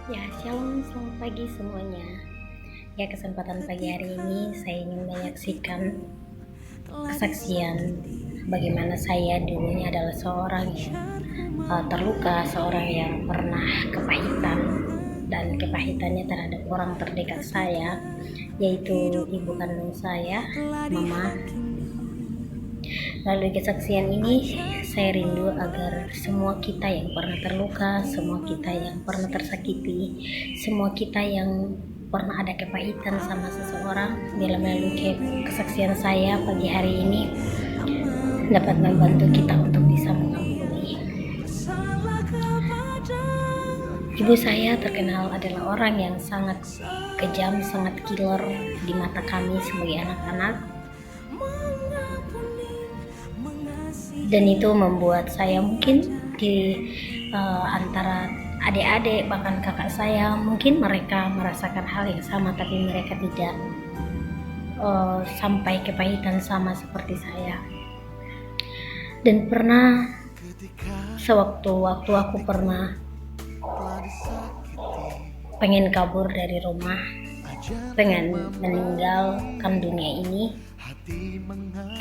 Ya, shalom, selamat pagi semuanya. Ya, kesempatan pagi hari ini saya ingin menyaksikan kesaksian bagaimana saya dulunya adalah seorang yang terluka, seorang yang pernah kepahitan, dan kepahitannya terhadap orang terdekat saya, yaitu ibu kandung saya, mama. Melalui kesaksian ini, saya rindu agar semua kita yang pernah terluka, semua kita yang pernah tersakiti, semua kita yang pernah ada kepahitan sama seseorang, dalam melalui kesaksian saya pagi hari ini dapat membantu kita untuk bisa mengampuni. Ibu saya terkenal adalah orang yang sangat kejam, sangat killer di mata kami sebagai anak-anak. Dan itu membuat saya mungkin di antara adik-adik bahkan kakak saya, mungkin mereka merasakan hal yang sama, tapi mereka tidak sampai kepahitan sama seperti saya. Dan pernah sewaktu-waktu aku pernah pengen kabur dari rumah, pengen meninggalkan dunia ini,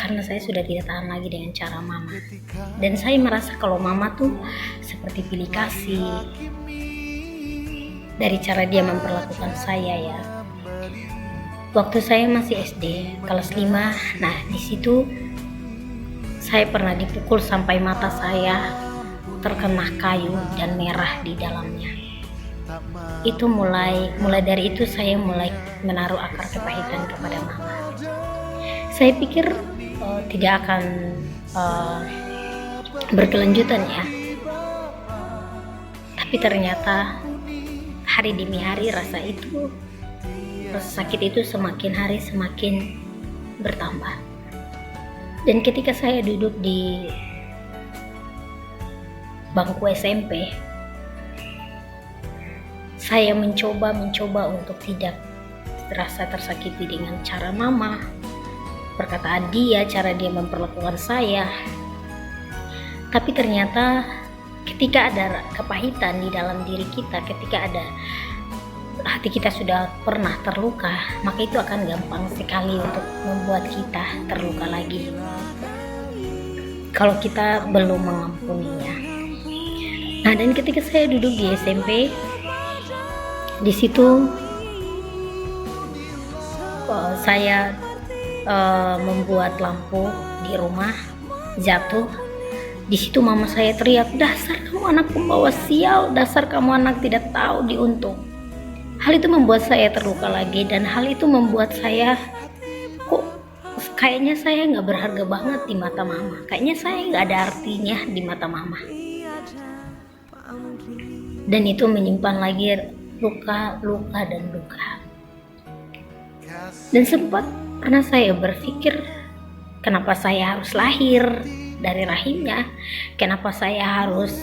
karena saya sudah tidak tahan lagi dengan cara mama. Dan saya merasa kalau mama tuh seperti pilih kasih dari cara dia memperlakukan saya ya. Waktu saya masih SD kelas 5, nah di situ saya pernah dipukul sampai mata saya terkena kayu dan merah di dalamnya. Itu mulai dari itu saya mulai menaruh akar kepahitan kepada mama. Saya pikir tidak akan berkelanjutan ya, tapi ternyata hari demi hari rasa sakit itu semakin hari semakin bertambah. Dan ketika saya duduk di bangku SMP, saya mencoba untuk tidak terasa tersakiti dengan cara mama, perkataan dia, cara dia memperlakukan saya. Tapi ternyata ketika ada kepahitan di dalam diri kita, ketika ada hati kita sudah pernah terluka, maka itu akan gampang sekali untuk membuat kita terluka lagi kalau kita belum mengampuninya. Nah, dan ketika saya duduk di SMP, di situ saya membuat lampu di rumah jatuh. Di situ mama saya teriak, "Dasar kamu anak pembawa sial, dasar kamu anak tidak tahu diuntung." Hal itu membuat saya terluka lagi, dan hal itu membuat saya kok kayaknya saya nggak berharga banget di mata mama, kayaknya saya nggak ada artinya di mata mama. Dan itu menyimpan lagi luka dan duka. Dan sempat pernah saya berpikir, kenapa saya harus lahir dari rahimnya, kenapa saya harus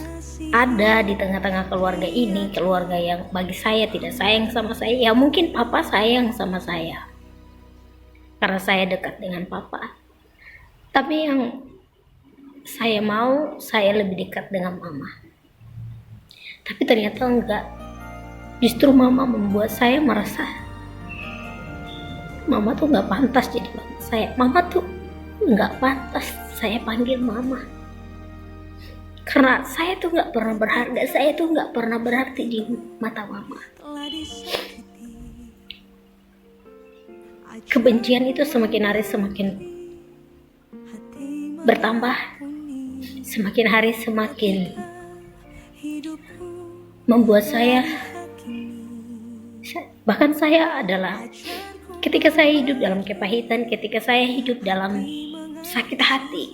ada di tengah-tengah keluarga ini, keluarga yang bagi saya tidak sayang sama saya. Ya mungkin papa sayang sama saya karena saya dekat dengan papa, tapi yang saya mau, saya lebih dekat dengan mama. Tapi ternyata enggak, justru mama membuat saya merasa mama tuh nggak pantas jadi mama saya. Mama tuh nggak pantas saya panggil mama, karena saya tuh nggak pernah berharga, saya tuh nggak pernah berarti di mata mama. Kebencian itu semakin hari semakin bertambah, semakin hari semakin membuat saya, bahkan saya adalah, ketika saya hidup dalam kepahitan, ketika saya hidup dalam sakit hati,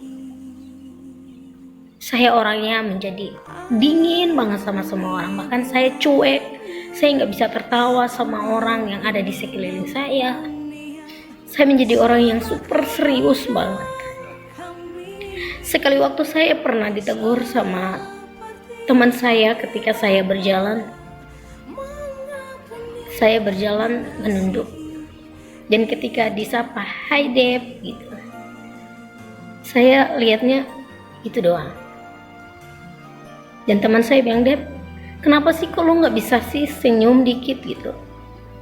saya orangnya menjadi dingin banget sama semua orang. Bahkan saya cuek, saya nggak bisa tertawa sama orang yang ada di sekeliling saya. Saya menjadi orang yang super serius banget. Sekali waktu saya pernah ditegur sama teman saya ketika saya berjalan menunduk, dan ketika disapa, "Hai Dep," gitu, saya lihatnya itu doang. Dan teman saya bilang, "Dep, Kenapa sih kok lu nggak bisa sih senyum dikit gitu?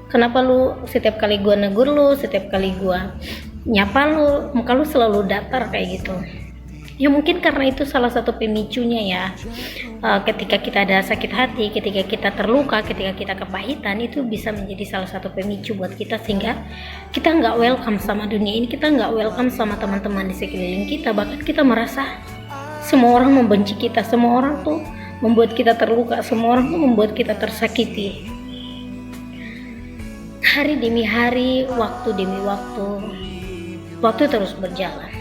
Kenapa lu setiap kali gua negur lu, setiap kali gua nyapa lu, muka lu selalu datar kayak gitu? Ya mungkin karena itu salah satu pemicunya ya. Ketika kita ada sakit hati, ketika kita terluka, ketika kita kepahitan, itu bisa menjadi salah satu pemicu buat kita, sehingga kita nggak welcome sama dunia ini, kita nggak welcome sama teman-teman di sekeliling kita. Bahkan kita merasa semua orang membenci kita, semua orang tuh membuat kita terluka, semua orang tuh membuat kita tersakiti. Hari demi hari, waktu demi waktu terus berjalan.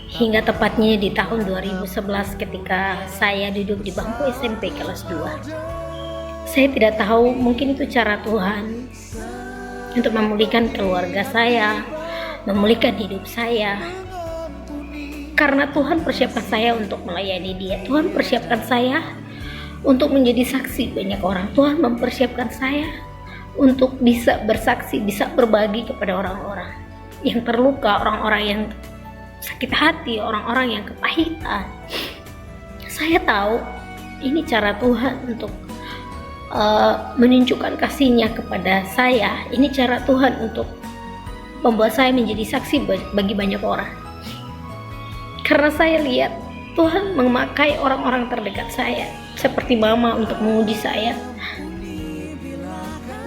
Hingga tepatnya di tahun 2011 ketika saya duduk di bangku SMP kelas 2. Saya tidak tahu, mungkin itu cara Tuhan untuk memulihkan keluarga saya, memulihkan hidup saya. Karena Tuhan persiapkan saya untuk melayani Dia. Tuhan persiapkan saya untuk menjadi saksi banyak orang. Tuhan mempersiapkan saya untuk bisa bersaksi, bisa berbagi kepada orang-orang yang terluka, orang-orang yang sakit hati, orang-orang yang kepahitan. Saya tahu ini cara Tuhan untuk menunjukkan kasih-Nya kepada saya. Ini cara Tuhan untuk membuat saya menjadi saksi bagi banyak orang. Karena saya lihat Tuhan memakai orang-orang terdekat saya seperti mama untuk menguji saya,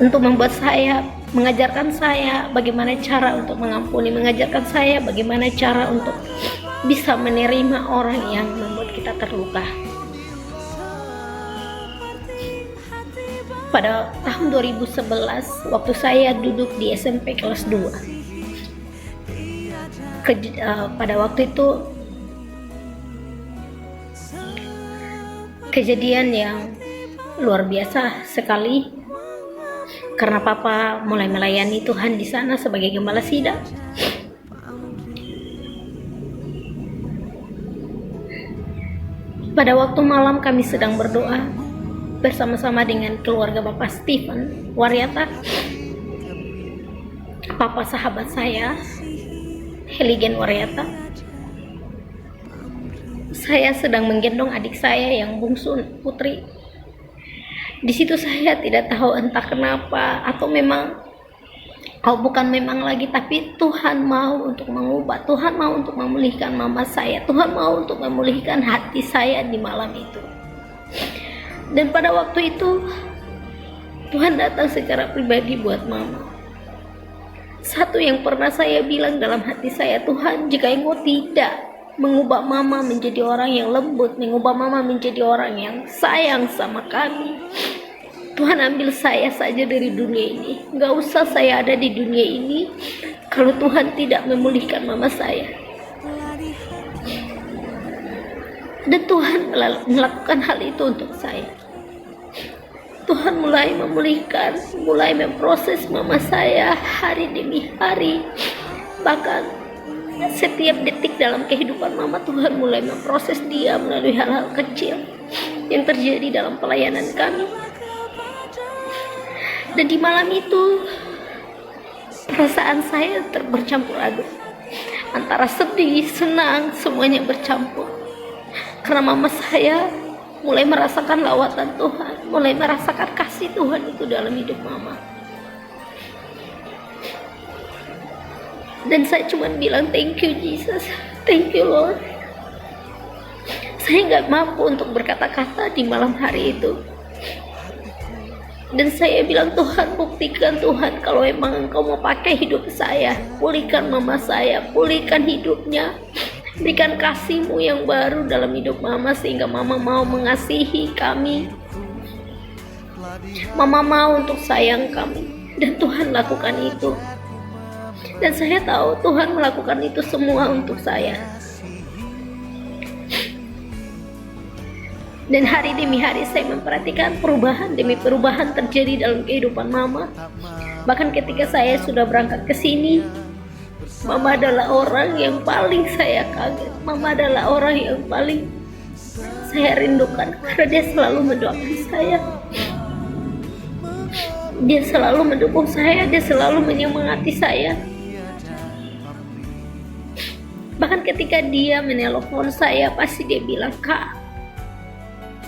untuk membuat saya, mengajarkan saya bagaimana cara untuk mengampuni, mengajarkan saya bagaimana cara untuk bisa menerima orang yang membuat kita terluka. Pada tahun 2011, waktu saya duduk di SMP kelas 2, pada waktu itu kejadian yang luar biasa sekali. Karena papa mulai melayani Tuhan di sana sebagai gembala sidang. Pada waktu malam kami sedang berdoa bersama-sama dengan keluarga Bapak Stephen Waryata, papa sahabat saya, Heligen Waryata. Saya sedang menggendong adik saya yang bungsu, Putri. Di situ saya tidak tahu entah kenapa, atau bukan memang lagi, tapi Tuhan mau untuk mengubah, Tuhan mau untuk memulihkan mama saya, Tuhan mau untuk memulihkan hati saya di malam itu. Dan pada waktu itu Tuhan datang secara pribadi buat mama. Satu yang pernah saya bilang dalam hati saya, Tuhan, jika Engkau tidak mengubah mama menjadi orang yang lembut, mengubah mama menjadi orang yang sayang sama kami, Tuhan ambil saya saja dari dunia ini. Gak usah saya ada di dunia ini kalau Tuhan tidak memulihkan mama saya. Dan Tuhan melakukan hal itu untuk saya. Tuhan mulai memulihkan, mulai memproses mama saya hari demi hari. Bahkan setiap detik dalam kehidupan mama, Tuhan mulai memproses dia melalui hal-hal kecil yang terjadi dalam pelayanan kami. Dan di malam itu perasaan saya bercampur aduk, antara sedih, senang, semuanya bercampur. Karena mama saya mulai merasakan lawatan Tuhan, mulai merasakan kasih Tuhan itu dalam hidup mama. Dan saya cuma bilang, thank you Jesus, thank you Lord. Saya gak mampu untuk berkata-kata di malam hari itu. Dan saya bilang, Tuhan, buktikan Tuhan kalau emang Engkau mau pakai hidup saya, pulihkan mama saya, pulihkan hidupnya, berikan kasih-Mu yang baru dalam hidup mama, sehingga mama mau mengasihi kami, mama mau untuk sayang kami. Dan Tuhan lakukan itu. Dan saya tahu Tuhan melakukan itu semua untuk saya. Dan hari demi hari saya memperhatikan perubahan demi perubahan terjadi dalam kehidupan mama. Bahkan ketika saya sudah berangkat ke sini, mama adalah orang yang paling saya kaget. Mama adalah orang yang paling saya rindukan, karena dia selalu mendoakan saya. Dia selalu mendukung saya, dia selalu menyemangati saya. Bahkan ketika dia menelpon saya, pasti dia bilang, Kak,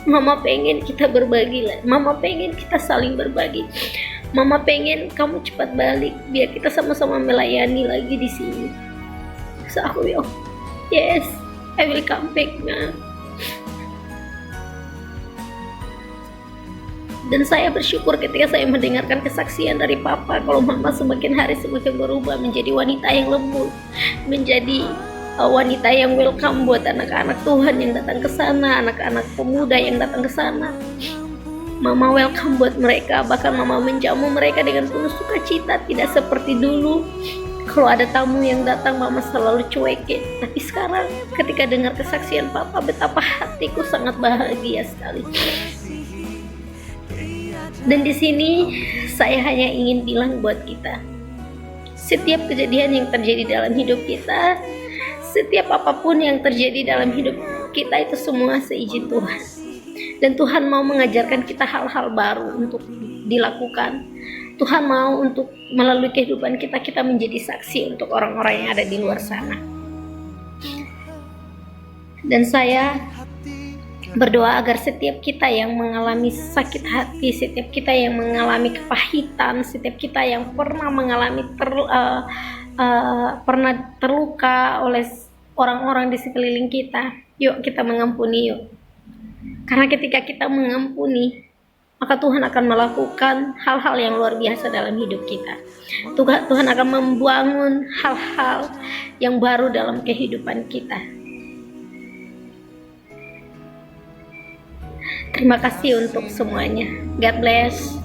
Mama pengen kita berbagi lah. Mama pengen kita saling berbagi. Mama pengen kamu cepat balik biar kita sama-sama melayani lagi di sini. So aku bilang, yes, I will come back now. Dan saya bersyukur ketika saya mendengarkan kesaksian dari Papa kalau Mama semakin hari semakin berubah menjadi wanita yang lembut, menjadi wanita yang welcome buat anak-anak Tuhan yang datang ke sana, anak-anak pemuda yang datang ke sana. Mama welcome buat mereka, bahkan Mama menjamu mereka dengan penuh sukacita, tidak seperti dulu. Kalau ada tamu yang datang, Mama selalu cuekin. Tapi sekarang ketika dengar kesaksian Papa, betapa hatiku sangat bahagia sekali. Dan di sini saya hanya ingin bilang buat kita, setiap kejadian yang terjadi dalam hidup kita, setiap apapun yang terjadi dalam hidup kita itu semua seizin Tuhan. Dan Tuhan mau mengajarkan kita hal-hal baru untuk dilakukan. Tuhan mau untuk melalui kehidupan kita, kita menjadi saksi untuk orang-orang yang ada di luar sana. Dan saya berdoa agar setiap kita yang mengalami sakit hati, setiap kita yang mengalami kepahitan, setiap kita yang pernah mengalami pernah terluka oleh orang-orang di sekeliling kita, yuk kita mengampuni yuk. Karena ketika kita mengampuni, maka Tuhan akan melakukan hal-hal yang luar biasa dalam hidup kita. Tuhan akan membangun hal-hal yang baru dalam kehidupan kita. Terima kasih untuk semuanya. God bless.